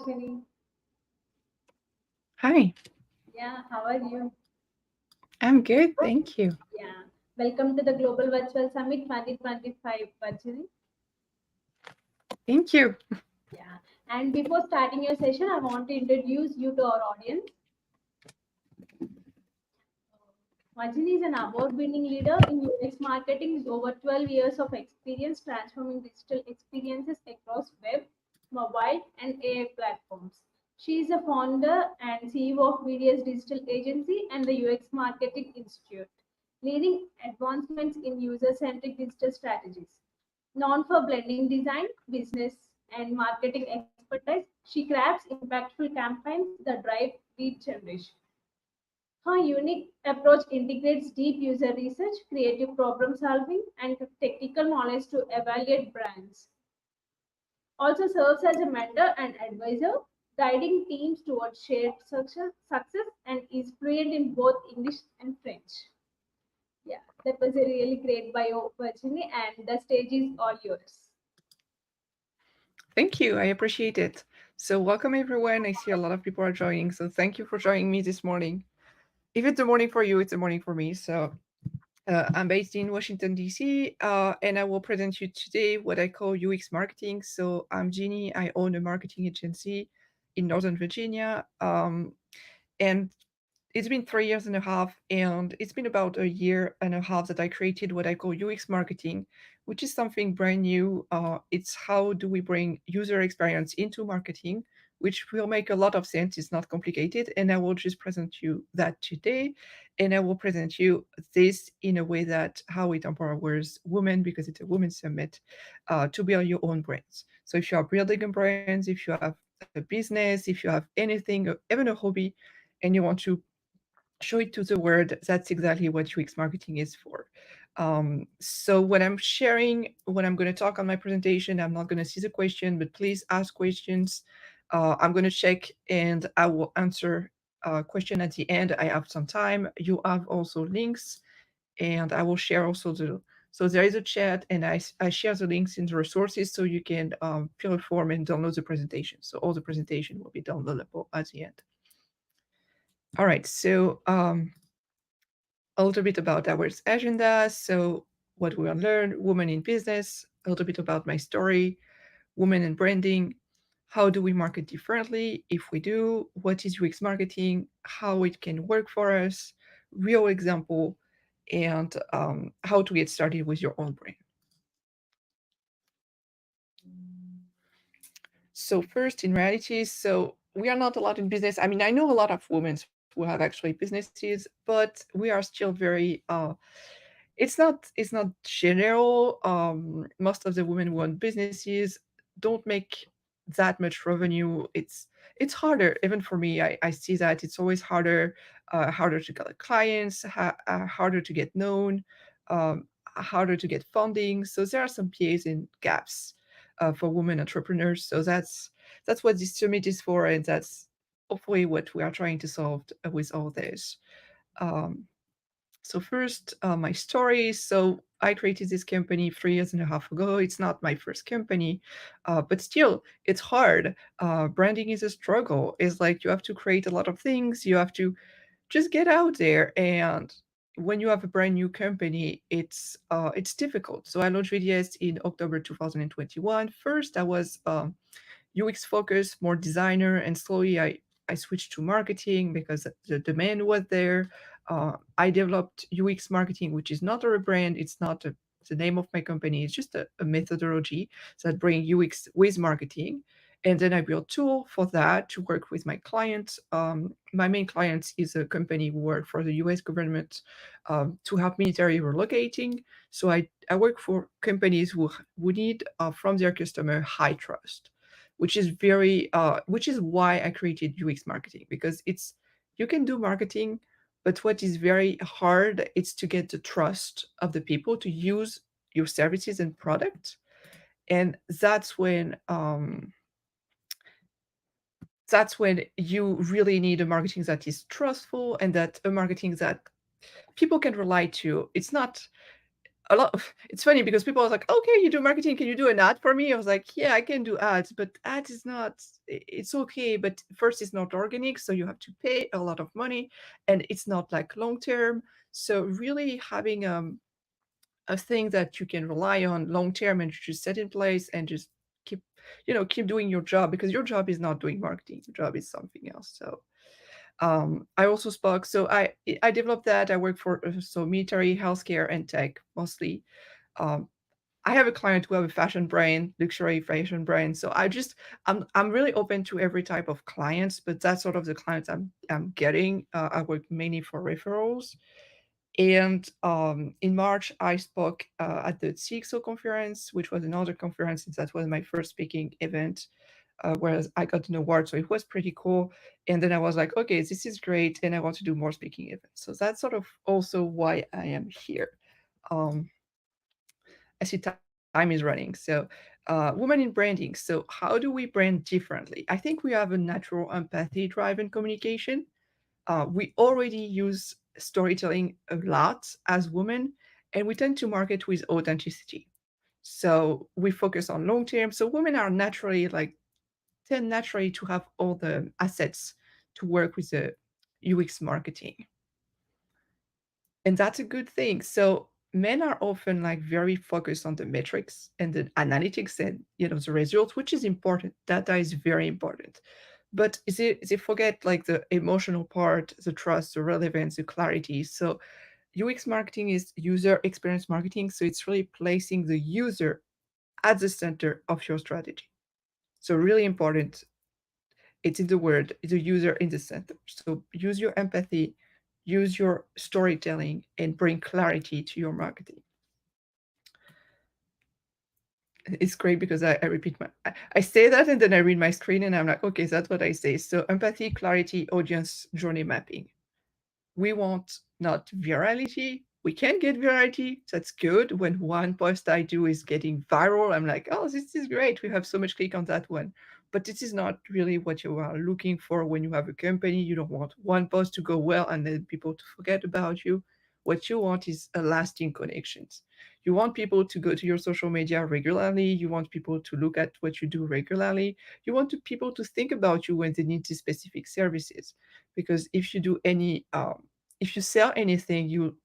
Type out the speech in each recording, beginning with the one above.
Varshini. Hi, Yeah, how are you? I'm good, thank you. Yeah, welcome to the Global Virtual Summit 2025, Varshini. Thank you. Yeah, and before starting your session, I want to introduce you to our audience. Varshini is an award-winning leader in UX marketing with over 12 years of experience transforming digital experiences across web, mobile, and AI platforms. She is a founder and CEO of VDS Digital Agency and the UX Marketing Institute, leading advancements in user-centric digital strategies. Known for blending design, business, and marketing expertise, she crafts impactful campaigns that drive lead generation. Her unique approach integrates deep user research, creative problem solving, and technical knowledge to evaluate brands. Also serves as a mentor and advisor, guiding teams towards shared success and is fluent in both English and French. Yeah, that was a really great bio, Virginie, and the stage is all yours. Thank you, I appreciate it. So, welcome everyone. I see a lot of people are joining, so thank you for joining me this morning. If it's the morning for you, it's the morning for me. So, I'm based in Washington, D.C., and I will present you today what I call UX marketing. So, I'm Jeannie, I own a marketing agency in Northern Virginia. And it's been 3 years and a half, and it's been about a year and a half that I created what I call UX marketing, which is something brand new. It's how do we bring user experience into marketing, which will make a lot of sense. It's not complicated, and I will just present you that today, and I will present you this in a way that how it empowers women, because it's a women's summit, to build your own brands. So if you are building a brand, if you have a business, if you have anything, even a hobby, and you want to show it to the world, that's exactly what UX marketing is for. So when I'm sharing, when I'm going to talk on my presentation, I'm not going to see the question, but please ask questions. I'm going to check and I will answer a question at the end. I have some time. You have also links, and I will share also so there is a chat, and I share the links in the resources so you can fill a form and download the presentation. So all the presentation will be downloadable at the end. All right, so a little bit about our agenda. So, what we will learn, women in business, a little bit about my story, women in branding, how do we market differently? If we do, what is UX marketing, how it can work for us, real example, and how to get started with your own brand. So first, in reality, so we are not a lot in business. I mean, I know a lot of women who have actually businesses, but we are still very. It's not general. Most of the women who own businesses don't make that much revenue. It's harder, even for me. I see that it's always harder, harder to get clients, harder to get known, harder to get funding. So there are some PAs and gaps for women entrepreneurs. So that's what this summit is for, and that's hopefully what we are trying to solve with all this. Um, so first, my story. So I created this company 3 years and a half ago. It's not my first company, but still, it's hard. Branding is a struggle. It's like you have to create a lot of things. You have to just get out there, and when you have a brand new company, it's difficult. So I launched VDS in October 2021. First, I was UX focused, more designer, and slowly I switched to marketing because the demand was there. I developed UX marketing, which is not a rebrand. It's not the name of my company. It's just a methodology that bring UX with marketing. And then I built a tool for that to work with my clients. My main client is a company who work for the US government to help military relocating. So I work for companies who need from their customer high trust, which is why I created UX marketing, because it's you can do marketing, but what is very hard is to get the trust of the people to use your services and product. And that's when you really need a marketing that is trustful, and that a marketing that people can rely to. It's not a lot it's funny because people are like, okay, you do marketing, can you do an ad for me? I was like, yeah, I can do ads, but ads is not, it's okay, but first it's not organic, so you have to pay a lot of money, and it's not like long term. So really having a thing that you can rely on long term and just set in place and just keep, keep doing your job, because your job is not doing marketing, your job is something else. So I also spoke. So I developed that. I work for so military, healthcare, and tech mostly. Um, I have a client who have a fashion brand, luxury fashion brand. So I'm really open to every type of clients, but that's sort of the clients I'm getting. I work mainly for referrals. And in March, I spoke at the 𝐑𝐶XO conference, which was another conference. That was my first speaking event, whereas I got an award. So it was pretty cool. And then I was like, okay, this is great. And I want to do more speaking events. So that's sort of also why I am here. Um, I see time is running. So, women in branding. So, how do we brand differently? I think we have a natural empathy driven communication. We already use storytelling a lot as women, and we tend to market with authenticity. So we focus on long term. So women are naturally like tend naturally to have all the assets to work with the UX marketing, and that's a good thing. So men are often like very focused on the metrics and the analytics and the results, which is important. Data is very important, but they forget like the emotional part, the trust, the relevance, the clarity. So UX marketing is user experience marketing, so it's really placing the user at the center of your strategy. So really important, it's in the word, the user in the center. So use your empathy, use your storytelling, and bring clarity to your marketing. It's great because I repeat I say that and then I read my screen and I'm like, okay, that's what I say. So empathy, clarity, audience, journey mapping. We want not virality. We can get virality. That's good. When one post I do is getting viral, I'm like, oh, this is great. We have so much click on that one. But this is not really what you are looking for when you have a company. You don't want one post to go well and then people to forget about you. What you want is a lasting connections. You want people to go to your social media regularly. You want people to look at what you do regularly. You want people to think about you when they need these specific services. Because if you sell anything, you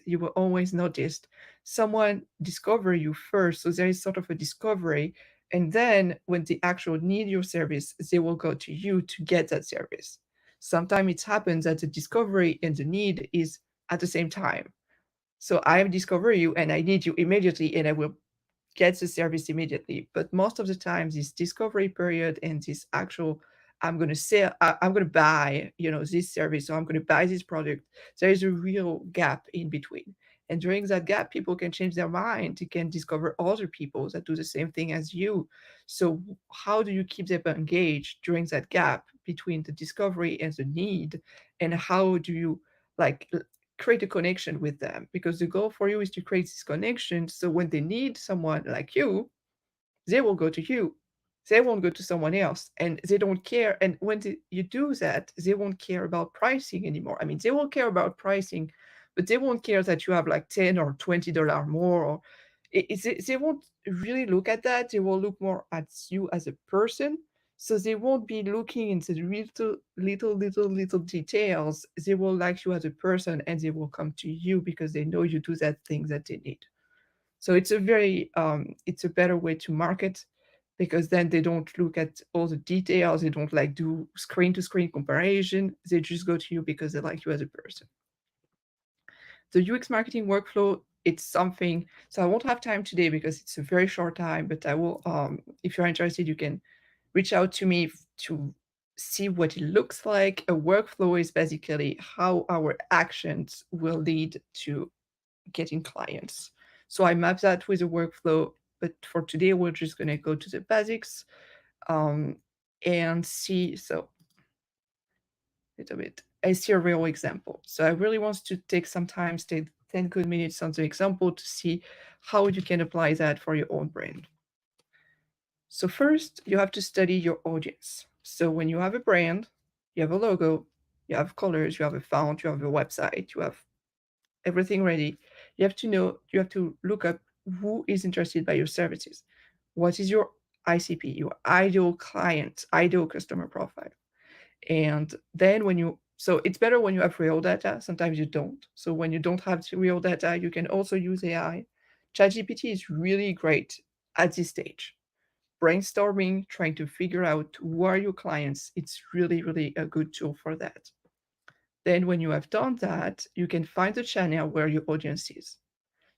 will always notice someone discover you first. So there is sort of a discovery, and then when they actually need your service, they will go to you to get that service. Sometimes it happens that the discovery and the need is at the same time. So I discover you and I need you immediately, and I will get the service immediately. But most of the time, this discovery period and this actual, I'm going to sell, I'm going to buy, this service, or I'm going to buy this product. There is a real gap in between. And during that gap, people can change their mind. They can discover other people that do the same thing as you. So how do you keep them engaged during that gap between the discovery and the need? And how do you like create a connection with them, because the goal for you is to create this connection, so when they need someone like you, they will go to you. They won't go to someone else, and they don't care. And when you do that, they won't care about pricing anymore. I mean, they will care about pricing, but they won't care that you have like $10 or $20 more, or they won't really look at that. They will look more at you as a person. So they won't be looking into the little details. They will like you as a person, and they will come to you because they know you do that thing that they need. So it's a better way to market, because then they don't look at all the details. They don't like do screen to screen comparison. They just go to you because they like you as a person. The UX marketing workflow, it's something, so I won't have time today because it's a very short time, but I will, if you're interested, you can reach out to me to see what it looks like. A workflow is basically how our actions will lead to getting clients. So I map that with a workflow, but for today, we're just going to go to the basics um, and see. So little bit. I see a real example. So I really want to take some time, stay 10 good minutes on the example to see how you can apply that for your own brand. So first, you have to study your audience. So when you have a brand, you have a logo, you have colors, you have a font, you have a website, you have everything ready. You have to know, you have to look up who is interested by your services. What is your ICP, your ideal client, ideal customer profile? And then when you, so it's better when you have real data. Sometimes you don't. So when you don't have real data, you can also use AI. ChatGPT is really great at this stage. Brainstorming, trying to figure out who are your clients, it's really, really a good tool for that. Then when you have done that, you can find the channel where your audience is.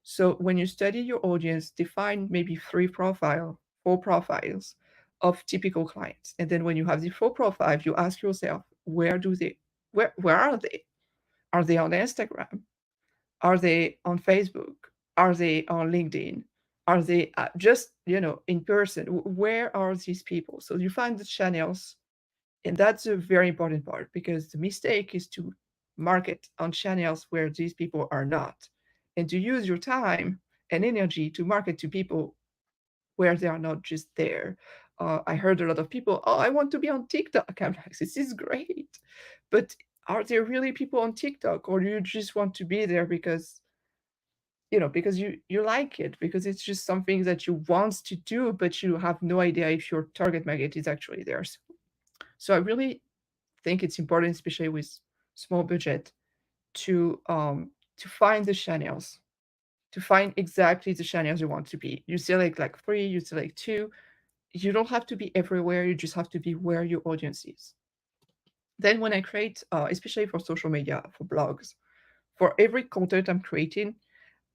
So when you study your audience, define maybe 4 profiles of typical clients. And then when you have the 4 profiles, you ask yourself, where are they? Are they on Instagram? Are they on Facebook? Are they on LinkedIn? Are they just, in person? Where are these people? So you find the channels, and that's a very important part, because the mistake is to market on channels where these people are not, and to use your time and energy to market to people where they are not just there. I heard a lot of people, oh, I want to be on TikTok. I'm like, this is great. But are there really people on TikTok? Or do you just want to be there because, because you like it, because it's just something that you want to do, but you have no idea if your target market is actually there. So I really think it's important, especially with small budget, to find the channels, to find exactly the channels you want to be. You select like 3, you select 2. You don't have to be everywhere. You just have to be where your audience is. Then when I create, especially for social media, for blogs, for every content I'm creating,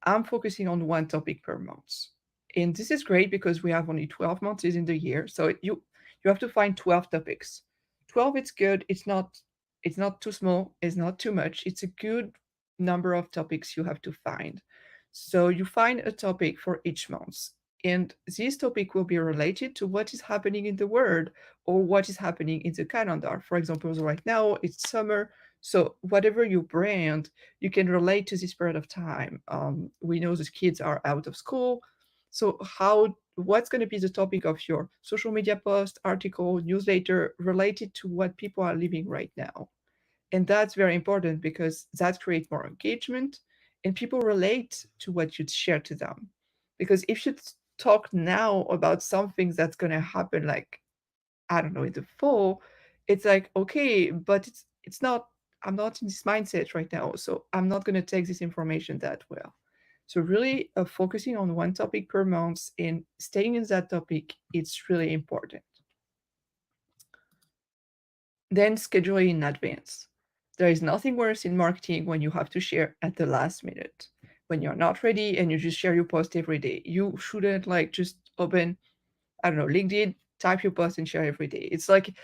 I'm focusing on one topic per month. And this is great because we have only 12 months in the year. So you have to find 12 topics. 12, it's good. It's not too small, it's not too much. It's a good number of topics you have to find. So you find a topic for each month. And this topic will be related to what is happening in the world or what is happening in the calendar. For example, right now it's summer. So whatever you brand, you can relate to this period of time. We know the kids are out of school. So what's going to be the topic of your social media post, article, newsletter related to what people are living right now? And that's very important because that creates more engagement and people relate to what you share to them. Because if you talk now about something that's going to happen, like, I don't know, in the fall, it's like, okay, but it's not, I'm not in this mindset right now, so I'm not going to take this information that well. So really focusing on one topic per month and staying in that topic, it's really important. Then scheduling in advance. There is nothing worse in marketing when you have to share at the last minute. When you're not ready and you just share your post every day. You shouldn't like just open, I don't know, LinkedIn, type your post and share every day. It's like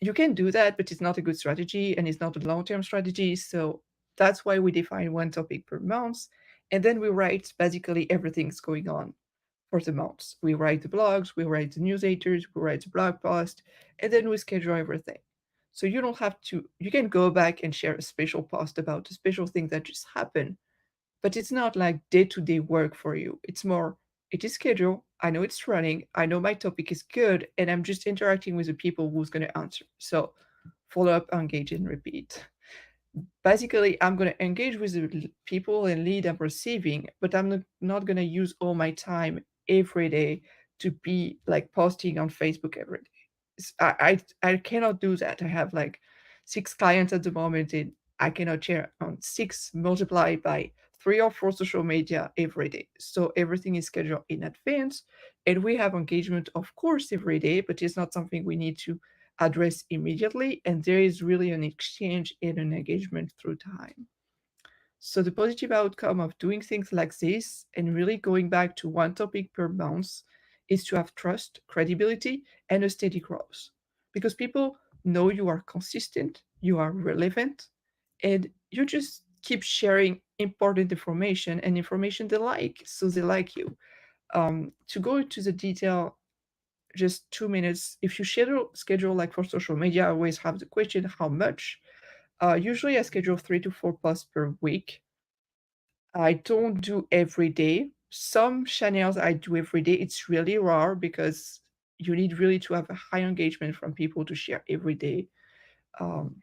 you can do that, but it's not a good strategy and it's not a long-term strategy. So that's why we define one topic per month. And then we write basically everything's going on for the month. We write the blogs, we write the newsletters, we write the blog post, and then we schedule everything. So you don't have to, you can go back and share a special post about a special thing that just happened, but it's not like day-to-day work for you. It's more, it is scheduled, I know it's running, I know my topic is good, and I'm just interacting with the people who's going to answer. So follow up, engage, and repeat. Basically, I'm going to engage with the people and lead I'm receiving, but I'm not going to use all my time every day to be like posting on Facebook every day. I cannot do that. I have like 6 clients at the moment, and I cannot share on 6 multiplied by 3 or 4 social media every day. So everything is scheduled in advance, and we have engagement, of course, every day, but it's not something we need to address immediately. And there is really an exchange and an engagement through time. So the positive outcome of doing things like this and really going back to one topic per month is to have trust, credibility, and a steady growth. Because people know you are consistent, you are relevant, and you just keep sharing important information and information they like, so they like you. To go into the detail, just 2 minutes. If you schedule like for social media, I always have the question how much. Usually I schedule 3 to 4 posts per week. I don't do every day. Some channels I do every day. It's really rare because you need really to have a high engagement from people to share every day. Um,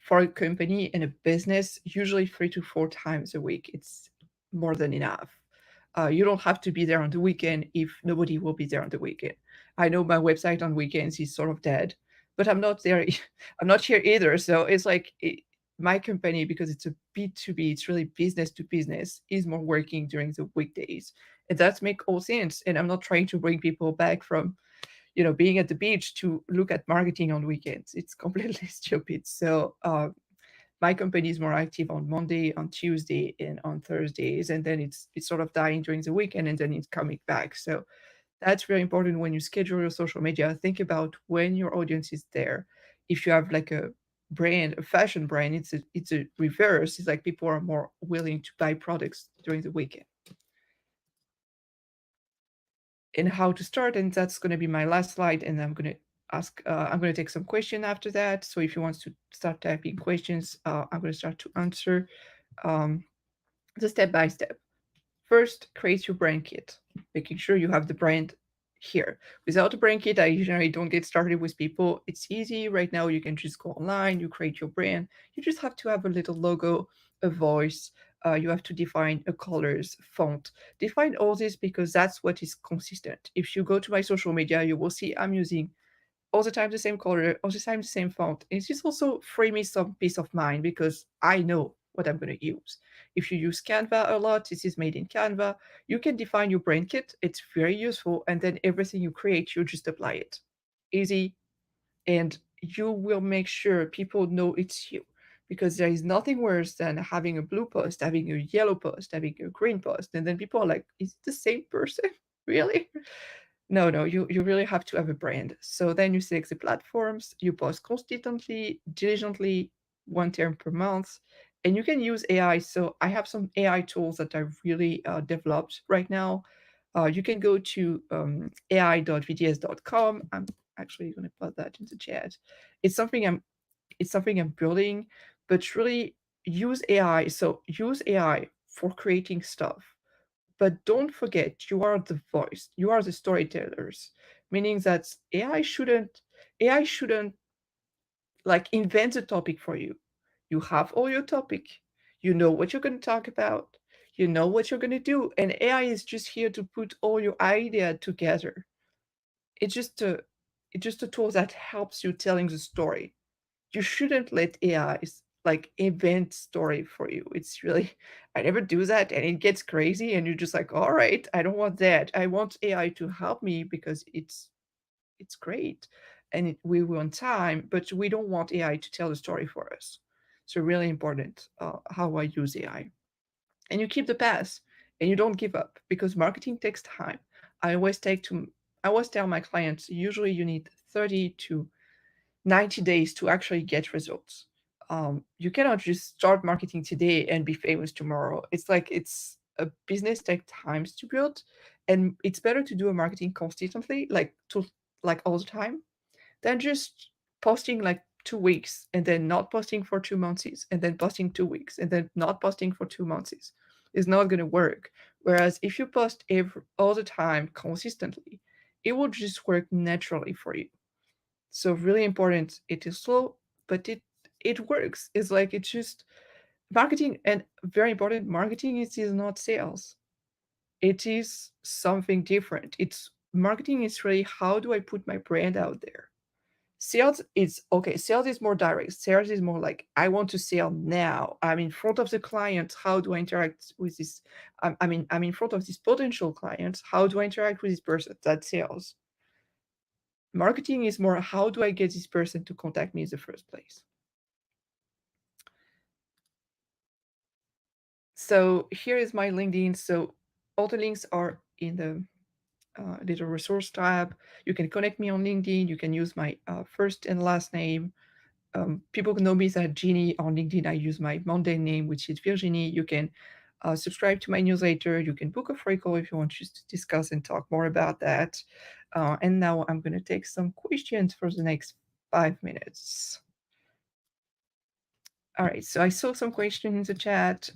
for a company and a business, usually 3 to 4 times a week. more than enough. You don't have to be there on the weekend if nobody will be there on the weekend. I know my website on weekends is sort of dead, but I'm not there. I'm not here either. So it's like my company, because it's a B2B, it's really business to business, is more working during the weekdays, and that makes all sense. And I'm not trying to bring people back from being at the beach to look at marketing on weekends. It's completely stupid. So my company is more active on Monday, on Tuesday, and on Thursdays, and then it's sort of dying during the weekend, and then it's coming back. So that's very important when you schedule your social media. Think about when your audience is there. If you have like a brand, a fashion brand, it's a reverse. It's like people are more willing to buy products during the weekend. And how to start, and that's going to be my last slide, and I'm going to take some question after that. So if you want to start typing questions, I'm going to start to answer um, the step by step. First, create your brand kit, making sure you have the brand here. Without a brand kit, I usually don't get started with people. It's easy right now. You can just go online, you create your brand. You just have to have a little logo, a voice. You have to define a colors, font. Define all this because that's what is consistent. If you go to my social media, you will see I'm using all the time the same color, all the time the same font. It's just also free me some peace of mind because I know what I'm going to use. If you use Canva a lot, this is made in Canva, you can define your brand kit. It's very useful. And then everything you create, you just apply it. Easy. And you will make sure people know it's you. Because there is nothing worse than having a blue post, having a yellow post, having a green post. And then people are like, is it the same person? Really? No, no, you really have to have a brand. So then you select the platforms, you post consistently, diligently, one term per month, and you can use AI. So I have some AI tools that I've really developed right now. You can go to ai.vds.com. I'm actually going to put that in the chat. It's something I'm building, but really use AI. So use AI for creating stuff, but don't forget, you are the voice, you are the storytellers, meaning that AI shouldn't like invent a topic for you. You have all your topic, you know what you're going to talk about, you know what you're going to do, and AI is just here to put all your idea together. It's just a tool that helps you telling the story. You shouldn't let AIs like invent story for you. It's really I never do that, and it gets crazy and you're just like, all right, I don't want that. I want AI to help me because it's great and we want time, but we don't want AI to tell the story for us. So really important how I use AI. And you keep the path and you don't give up because marketing takes time. I always take to I always tell my clients usually you need 30 to 90 days to actually get results. You cannot just start marketing today and be famous tomorrow. It's like it's a business take times to build, and it's better to do a marketing consistently, like all the time, than just posting like 2 weeks and then not posting for 2 months and then posting 2 weeks and then not posting for 2 months. It's not going to work. Whereas if you post all the time consistently, it will just work naturally for you. So really important. It is slow, but it works. It's like it's just marketing, and very important. Marketing is not sales. It is something different. It's marketing is really how do I put my brand out there. Sales is okay. Sales is more direct. Sales is more like I want to sell now. I'm in front of the client. How do I interact with this? I'm in front of this potential client. How do I interact with this person? That's sales. Marketing is more how do I get this person to contact me in the first place. So here is my LinkedIn. So all the links are in the little resource tab. You can connect me on LinkedIn. You can use my first and last name. People know me as Jeannie on LinkedIn. I use my Monday name, which is Virginie. You can subscribe to my newsletter. You can book a free call if you want to discuss and talk more about that. And now I'm going to take some questions for the next 5 minutes. All right, so I saw some questions in the chat.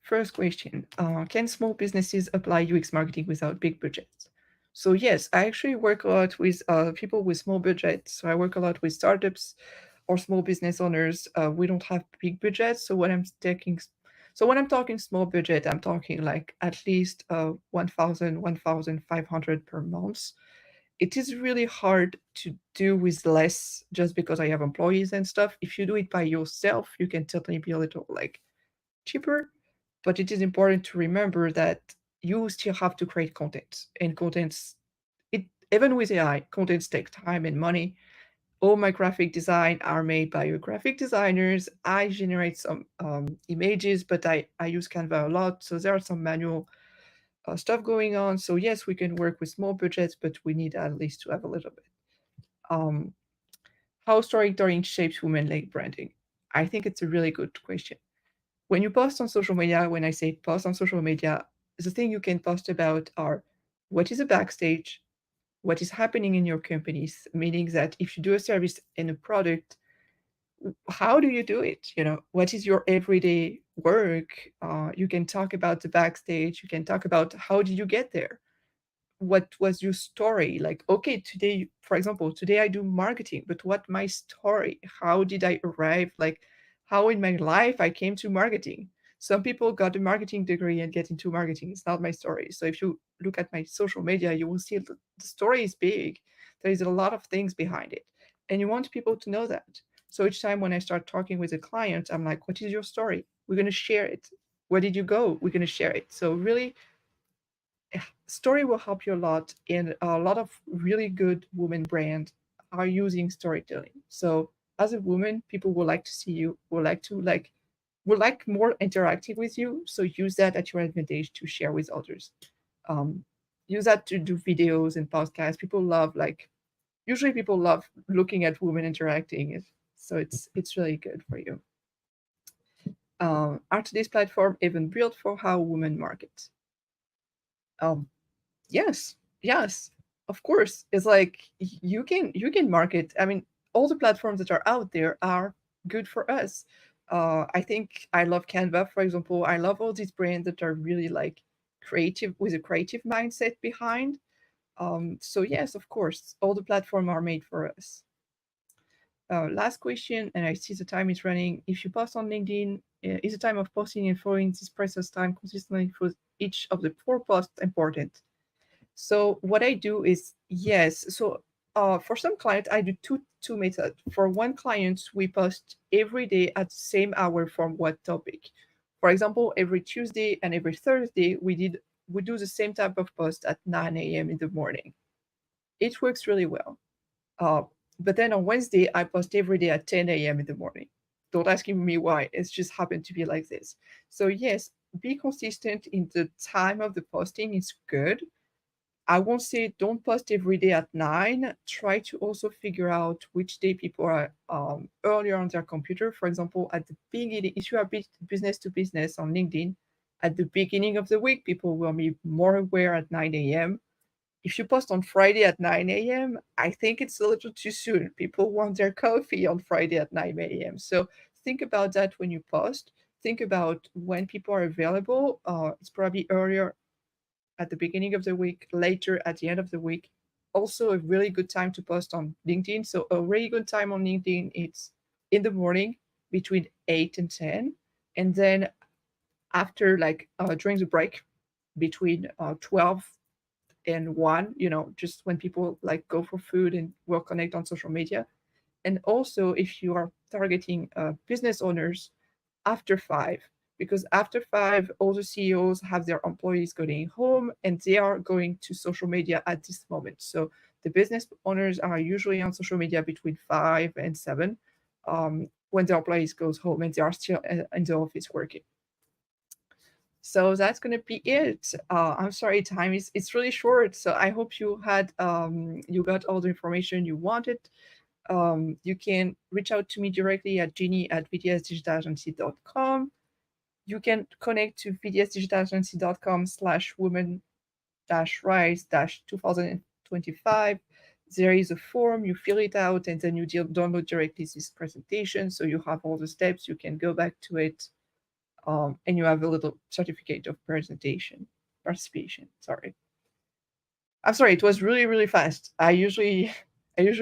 First question, can small businesses apply UX marketing without big budgets? So yes, I actually work a lot with people with small budgets. So I work a lot with startups or small business owners. We don't have big budgets. So what I'm taking So when I'm talking small budget, I'm talking like at least 1,000, per month. It is really hard to do with less just because I have employees and stuff. If you do it by yourself, you can certainly be a little like cheaper, but it is important to remember that you still have to create content, and contents, it even with AI, contents take time and money. All my graphic design are made by graphic designers. I generate some images, but I use Canva a lot, so there are some manual stuff going on. So yes, we can work with small budgets, but we need at least to have a little bit. Um, how storytelling shapes women-led branding? I think it's a really good question. When you post on social media, when I say post on social media, the thing you can post about are what is a backstage, what is happening in your companies, meaning that if you do a service and a product, how do you do it? You know, what is your everyday work? You can talk about the backstage. You can talk about how did you get there? What was your story? Like, okay, today, for example, today I do marketing, but what my story? How did I arrive? Like, how in my life I came to marketing? Some people got a marketing degree and get into marketing. It's not my story. So if you look at my social media, you will see the story is big. There is a lot of things behind it, and you want people to know that. So each time when I start talking with a client, I'm like, what is your story? We're going to share it. Where did you go? We're going to share it. So really, story will help you a lot, and a lot of really good women brands are using storytelling. So as a woman, people will like to see you, will like to like would like more interactive with you. So use that at your advantage to share with others. um, Use that to do videos and podcasts. People love, like, usually people love looking at women interacting, so it's really good for you. Are today's platform even built for how women market? um, Yes, yes, of course. It's like you can market. I mean, all the platforms that are out there are good for us. I think I love Canva, for example. I love all these brands that are really like creative, with a creative mindset behind. So yes, of course, all the platforms are made for us. Last question, and I see the time is running. If you post on LinkedIn, is the time of posting and following this precious time consistently for each of the four posts important? So what I do is, yes. So for some clients, I do two methods. For one client, we post every day at the same hour from what topic. For example, every Tuesday and every Thursday, we do the same type of post at 9 a.m. in the morning. It works really well. Uh, but then on Wednesday, I post every day at 10 a.m. in the morning. Don't ask me why. It's just happened to be like this. So yes, be consistent in the time of the posting is good. I won't say don't post every day at 9. Try to also figure out which day people are earlier on their computer. For example, at the beginning, if you are business to business on LinkedIn, at the beginning of the week, people will be more aware at 9 a.m. If you post on Friday at 9 a.m., I think it's a little too soon. People want their coffee on Friday at 9 a.m. So think about that when you post. Think about when people are available. It's probably earlier at the beginning of the week, later at the end of the week. Also, a really good time to post on LinkedIn. So, a really good time on LinkedIn, it's in the morning between 8 and 10. And then after, like, during the break between 12 and 1, just when people like go for food and will connect on social media. And also, if you are targeting business owners, after 5, because after 5 all the CEOs have their employees going home and they are going to social media at this moment. So the business owners are usually on social media between 5 and 7, when their employees goes home and they are still in the office working. So that's gonna be it. I'm sorry, time is it's really short. So I hope you got all the information you wanted. You can reach out to me directly at Jenny@vdsdigitalagency.com. You can connect to vdsdigitalagency.com/women-rise-2025. There is a form, you fill it out, and then you download directly this presentation. So you have all the steps, you can go back to it, and you have a little certificate of participation. Sorry. I'm sorry, it was really, really fast. I usually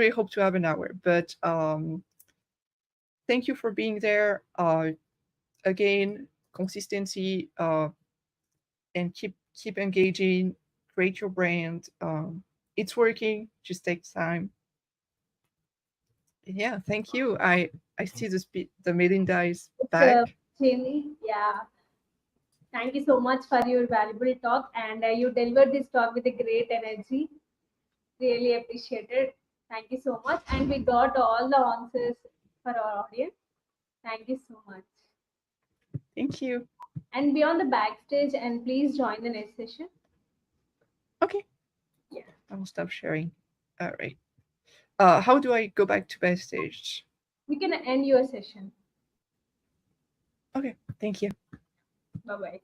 hope to have an hour, but thank you for being there. Again, consistency, and keep engaging, create your brand. It's working, just takes time. Yeah, thank you. I see the Melinda is It's back. Jamie. Yeah. Thank you so much for your valuable talk, and you delivered this talk with a great energy. Really appreciated. Thank you so much, and we got all the answers for our audience. Thank you so much. Thank you. And be on the backstage, and please join the next session. Okay, Yeah. I will stop sharing. All right. How do I go back to backstage? We can end your session. Okay, thank you. Bye bye.